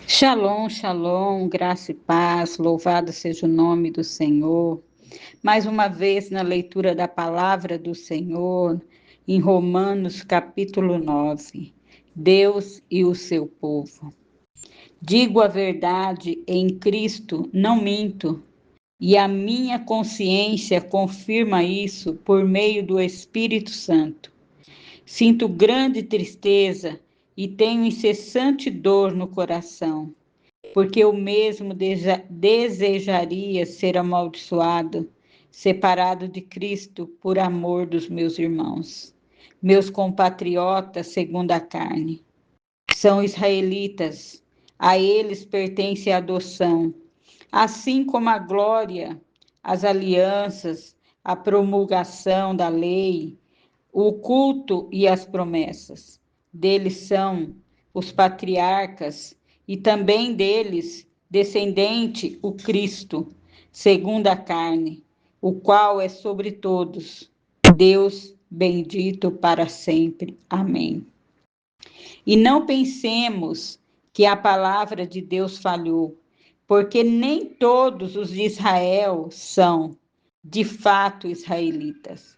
Shalom, shalom, graça e paz, louvado seja o nome do Senhor. Mais uma vez na leitura da palavra do Senhor, em Romanos capítulo 9, Deus e o seu povo. Digo a verdade em Cristo, não minto, e a minha consciência confirma isso por meio do Espírito Santo. Sinto grande tristeza e tenho incessante dor no coração, porque eu mesmo desejaria ser amaldiçoado, separado de Cristo por amor dos meus irmãos, meus compatriotas segundo a carne. São israelitas, a eles pertence a adoção, assim como a glória, as alianças, a promulgação da lei, o culto e as promessas. Deles são os patriarcas e também deles descendente o Cristo, segundo a carne, o qual é sobre todos. Deus bendito para sempre. Amém. E não pensemos que a palavra de Deus falhou, porque nem todos os de Israel são, de fato, israelitas.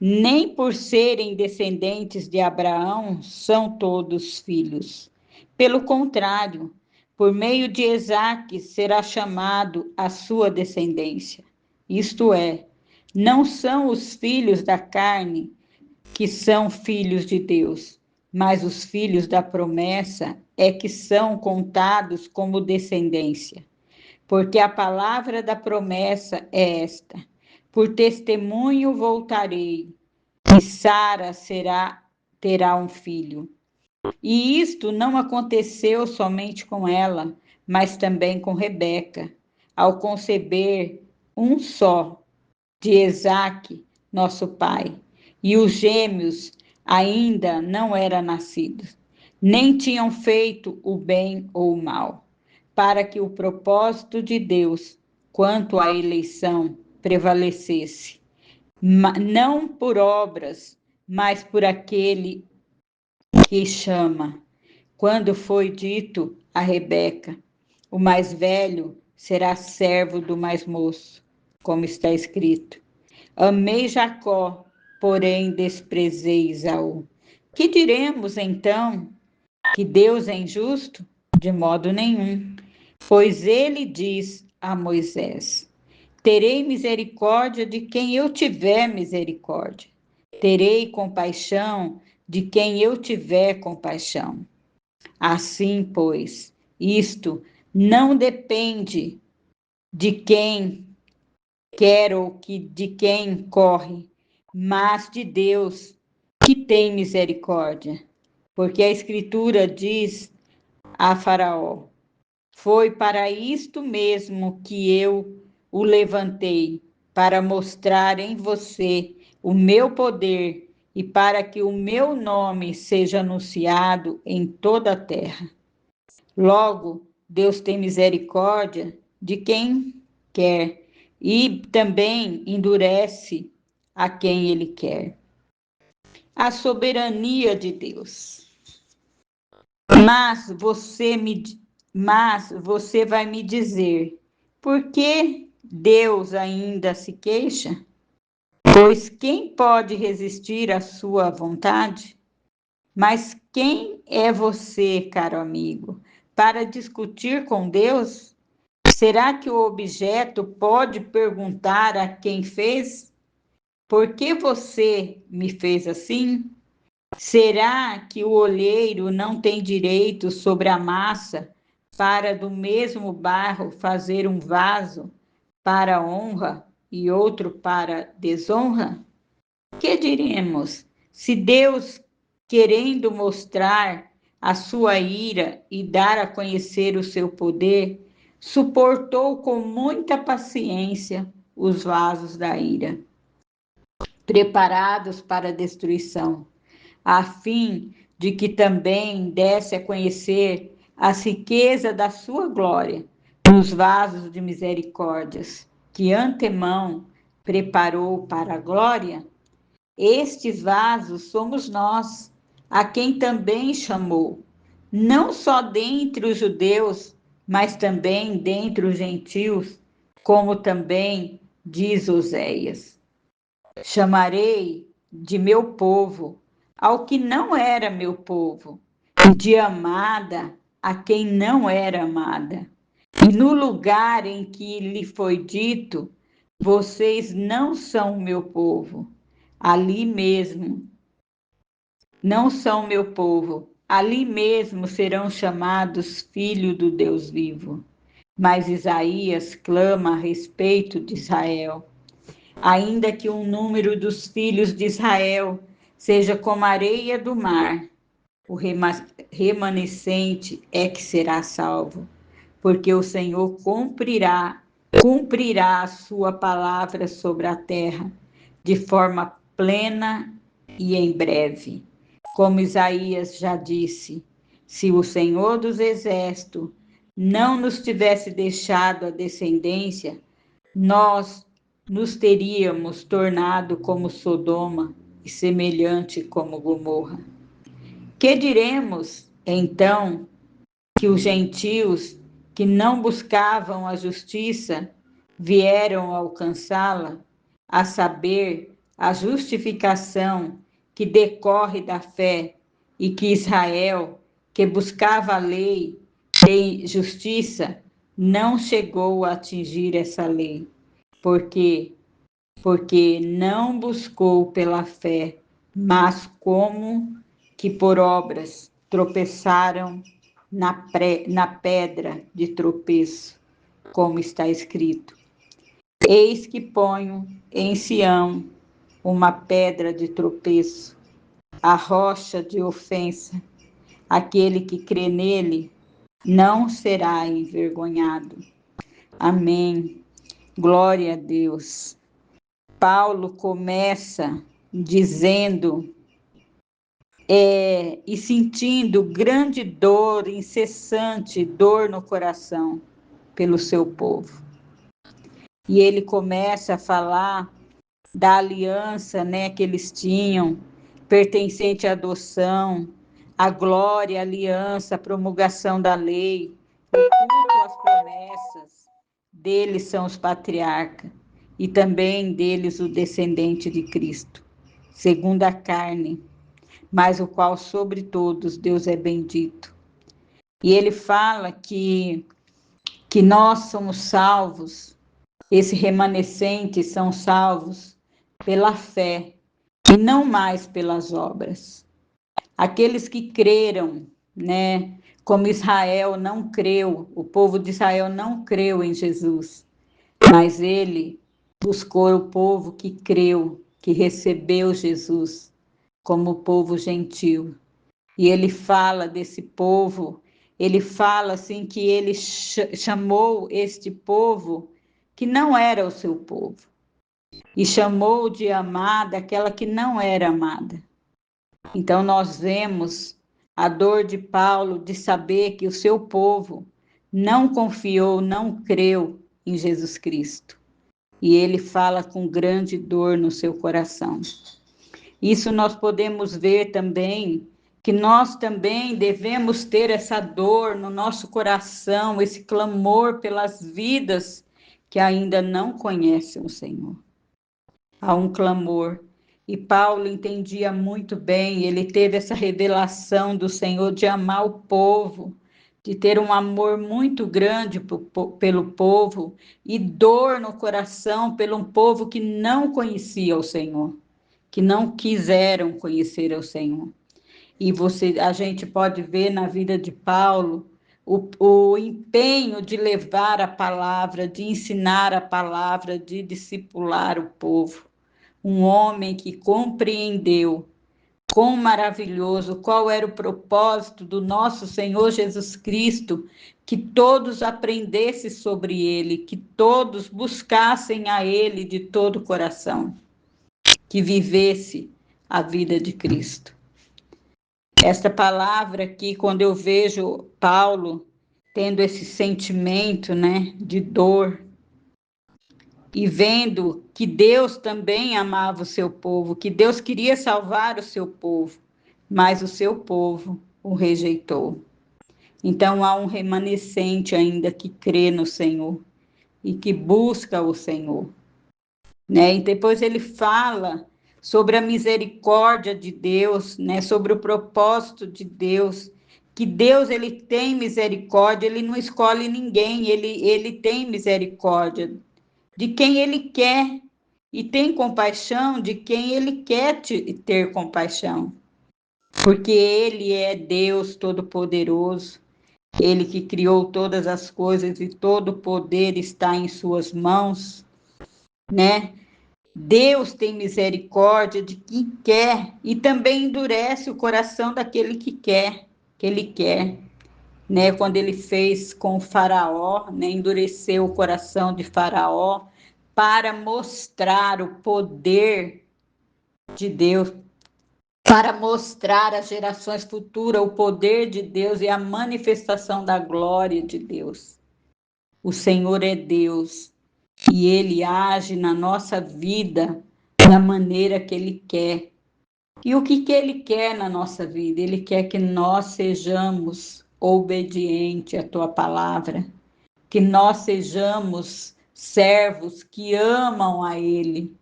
Nem por serem descendentes de Abraão são todos filhos. Pelo contrário, por meio de Isaque será chamado a sua descendência. Isto é, não são os filhos da carne que são filhos de Deus, mas os filhos da promessa é que são contados como descendência. Porque a palavra da promessa é esta: por testemunho voltarei, e Sara terá um filho. E isto não aconteceu somente com ela, mas também com Rebeca, ao conceber um só de Esaque, nosso pai, e os gêmeos ainda não eram nascidos, nem tinham feito o bem ou o mal, para que o propósito de Deus quanto à eleição prevalecesse, não por obras, mas por aquele que chama. Quando foi dito a Rebeca, o mais velho será servo do mais moço, como está escrito. Amei Jacó, porém desprezei Esaú. Que diremos então? Que Deus é injusto? De modo nenhum. Pois ele diz a Moisés: terei misericórdia de quem eu tiver misericórdia. Terei compaixão de quem eu tiver compaixão. Assim, pois, isto não depende de quem quer ou de quem corre, mas de Deus, que tem misericórdia. Porque a Escritura diz a Faraó: foi para isto mesmo que eu o levantei, para mostrar em você o meu poder e para que o meu nome seja anunciado em toda a terra. Logo, Deus tem misericórdia de quem quer e também endurece a quem ele quer. A soberania de Deus. Mas você vai me dizer, por que Deus ainda se queixa? Pois quem pode resistir à sua vontade? Mas quem é você, caro amigo, para discutir com Deus? Será que o objeto pode perguntar a quem fez? Por que você me fez assim? Será que o olheiro não tem direito sobre a massa para do mesmo barro fazer um vaso para honra e outro para desonra? Que diremos? Se Deus, querendo mostrar a sua ira e dar a conhecer o seu poder, suportou com muita paciência os vasos da ira, preparados para a destruição, a fim de que também desse a conhecer a riqueza da sua glória nos vasos de misericórdias, que antemão preparou para a glória. Estes vasos somos nós, a quem também chamou, não só dentre os judeus, mas também dentre os gentios, como também diz Oséias. Chamarei de meu povo ao que não era meu povo, e de amada a quem não era amada. E no lugar em que lhe foi dito, vocês não são meu povo, ali mesmo, não são meu povo, ali mesmo serão chamados filhos do Deus vivo. Mas Isaías clama a respeito de Israel. Ainda que o número dos filhos de Israel seja como a areia do mar, o remanescente é que será salvo, porque o Senhor cumprirá a sua palavra sobre a terra, de forma plena e em breve. Como Isaías já disse, se o Senhor dos Exércitos não nos tivesse deixado a descendência, nós nos teríamos tornado como Sodoma e semelhante como Gomorra. Que diremos, então, que os gentios que não buscavam a justiça vieram alcançá-la, a saber, a justificação que decorre da fé, e que Israel, que buscava a lei de justiça, não chegou a atingir essa lei, porque não buscou pela fé, mas como que por obras tropeçaram na pedra de tropeço, como está escrito: Eis que ponho em Sião uma pedra de tropeço, a rocha de ofensa. Aquele que crê nele não será envergonhado. Amém. Glória a Deus. Paulo começa dizendo e sentindo grande dor, incessante dor no coração pelo seu povo. E ele começa a falar da aliança, né, que eles tinham, pertencente à adoção, a glória, a aliança, a promulgação da lei, o culto às promessas. Deles são os patriarcas, e também deles o descendente de Cristo, segundo a carne, mas o qual sobre todos Deus é bendito. E ele fala que nós somos salvos, esse remanescente são salvos pela fé e não mais pelas obras. Aqueles que creram, né, como Israel não creu, o povo de Israel não creu em Jesus, mas ele buscou o povo que creu, que recebeu Jesus como povo gentil. E ele fala desse povo, ele fala assim que ele chamou este povo que não era o seu povo, e chamou de amada aquela que não era amada. Então nós vemos a dor de Paulo de saber que o seu povo não confiou, não creu em Jesus Cristo. E ele fala com grande dor no seu coração. Isso nós podemos ver também, que nós também devemos ter essa dor no nosso coração, esse clamor pelas vidas que ainda não conhecem o Senhor. Há um clamor. E Paulo entendia muito bem, ele teve essa revelação do Senhor de amar o povo, de ter um amor muito grande pelo povo e dor no coração pelo um povo que não conhecia o Senhor, que não quiseram conhecer o Senhor. E a gente pode ver na vida de Paulo o empenho de levar a palavra, de ensinar a palavra, de discipular o povo. Um homem que compreendeu quão maravilhoso, qual era o propósito do nosso Senhor Jesus Cristo, que todos aprendessem sobre ele, que todos buscassem a ele de todo o coração, que vivesse a vida de Cristo. Esta palavra aqui, quando eu vejo Paulo tendo esse sentimento, né, de dor, e vendo que Deus também amava o seu povo, que Deus queria salvar o seu povo, mas o seu povo o rejeitou. Então há um remanescente ainda que crê no Senhor e que busca o Senhor, né? E depois ele fala sobre a misericórdia de Deus, né? Sobre o propósito de Deus, que Deus ele tem misericórdia, ele não escolhe ninguém, ele tem misericórdia de quem ele quer e tem compaixão de quem ele quer ter compaixão, porque ele é Deus Todo-Poderoso, ele que criou todas as coisas e todo o poder está em suas mãos, né? Deus tem misericórdia de quem quer e também endurece o coração daquele que ele quer, né? Quando ele fez com o Faraó, né? Endureceu o coração de Faraó para mostrar o poder de Deus, para mostrar às gerações futuras o poder de Deus e a manifestação da glória de Deus. O Senhor é Deus e Ele age na nossa vida da maneira que Ele quer. E o que Ele quer na nossa vida? Ele quer que nós sejamos obedientes à Tua palavra, que nós sejamos servos que amam a Ele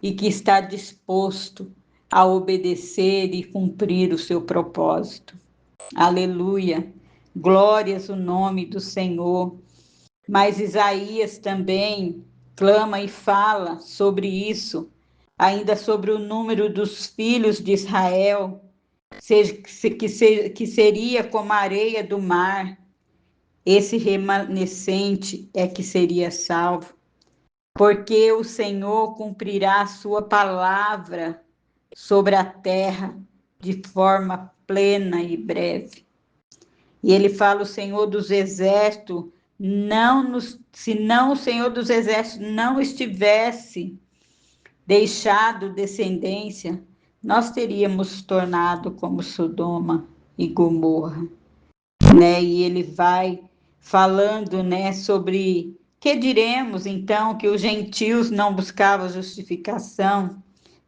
e que está disposto a obedecer e cumprir o seu propósito. Aleluia! Glórias o nome do Senhor. Mas Isaías também clama e fala sobre isso, ainda sobre o número dos filhos de Israel, que seria como a areia do mar. Esse remanescente é que seria salvo, porque o Senhor cumprirá a sua palavra sobre a terra de forma plena e breve. E ele fala: o Senhor dos Exércitos, se não o Senhor dos Exércitos não estivesse deixado descendência, nós teríamos tornado como Sodoma e Gomorra, né? E ele vai falando, né, sobre que diremos então que os gentios não buscavam justificação,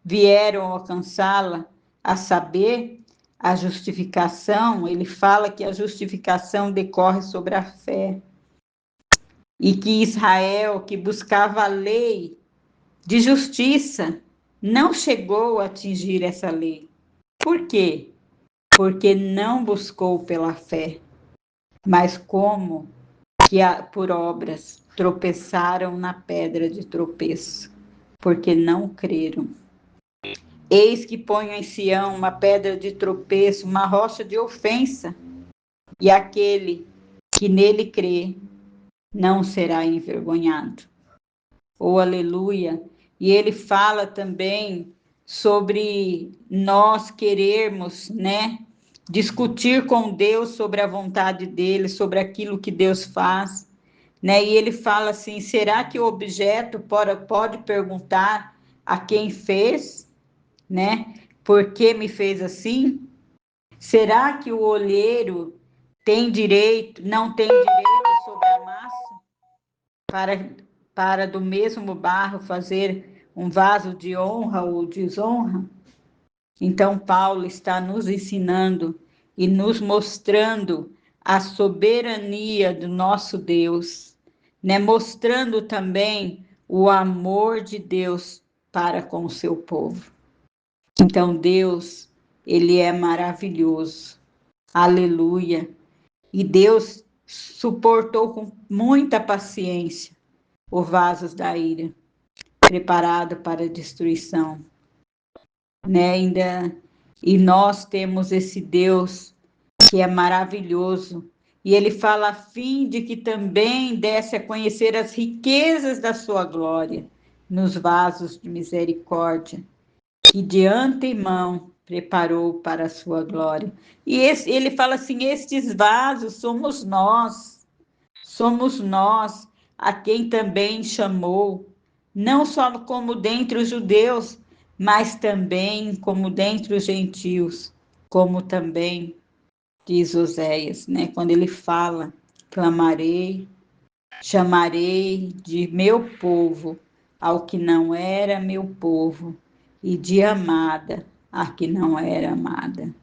vieram alcançá-la, a saber, a justificação. Ele fala que a justificação decorre sobre a fé e que Israel, que buscava a lei de justiça, não chegou a atingir essa lei. Por quê? Porque não buscou pela fé, mas como que por obras tropeçaram na pedra de tropeço, porque não creram. Eis que ponho em Sião uma pedra de tropeço, uma rocha de ofensa, e aquele que nele crê não será envergonhado. Oh, aleluia! E ele fala também sobre nós querermos, né, discutir com Deus sobre a vontade dele, sobre aquilo que Deus faz, né? E ele fala assim: será que o objeto pode perguntar a quem fez, né? Por que me fez assim? Será que o olheiro não tem direito sobre a massa para, para do mesmo barro fazer um vaso de honra ou desonra? Então, Paulo está nos ensinando e nos mostrando a soberania do nosso Deus, né? Mostrando também o amor de Deus para com o seu povo. Então, Deus, ele é maravilhoso. Aleluia. E Deus suportou com muita paciência os vasos da ira, preparado para a destruição, né? E nós temos esse Deus que é maravilhoso. E ele fala a fim de que também desse a conhecer as riquezas da sua glória nos vasos de misericórdia, que de antemão preparou para a sua glória. E ele fala assim: estes vasos somos nós a quem também chamou, não só como dentre os judeus, mas também como dentre os gentios, como também diz Oséias, né? Quando ele fala: clamarei, chamarei de meu povo ao que não era meu povo, e de amada a que não era amada.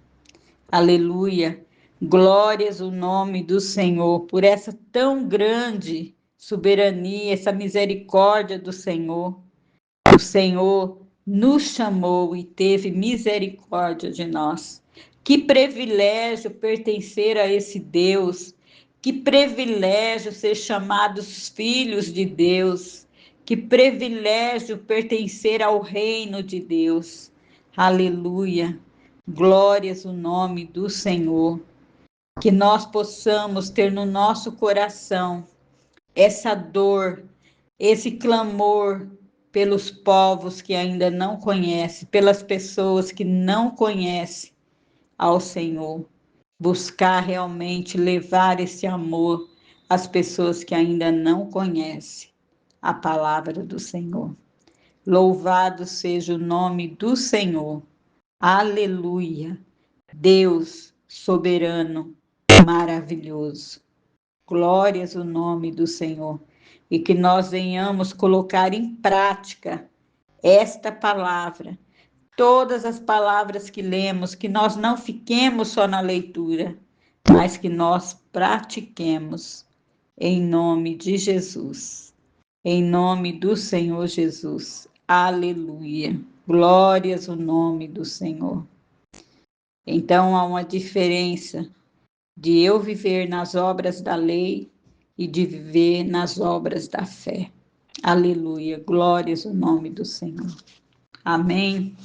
Aleluia! Glórias ao nome do Senhor por essa tão grande soberania, essa misericórdia do Senhor. O Senhor nos chamou e teve misericórdia de nós. Que privilégio pertencer a esse Deus. Que privilégio ser chamados filhos de Deus. Que privilégio pertencer ao reino de Deus. Aleluia. Glórias ao nome do Senhor. Que nós possamos ter no nosso coração essa dor, esse clamor pelos povos que ainda não conhecem, pelas pessoas que não conhecem ao Senhor. Buscar realmente levar esse amor às pessoas que ainda não conhecem a palavra do Senhor. Louvado seja o nome do Senhor. Aleluia. Deus soberano, maravilhoso. Glórias ao nome do Senhor. E que nós venhamos colocar em prática esta palavra, todas as palavras que lemos, que nós não fiquemos só na leitura, mas que nós pratiquemos em nome de Jesus, em nome do Senhor Jesus. Aleluia. Glórias ao nome do Senhor. Então há uma diferença de eu viver nas obras da lei e de viver nas obras da fé. Aleluia. Glórias ao nome do Senhor. Amém.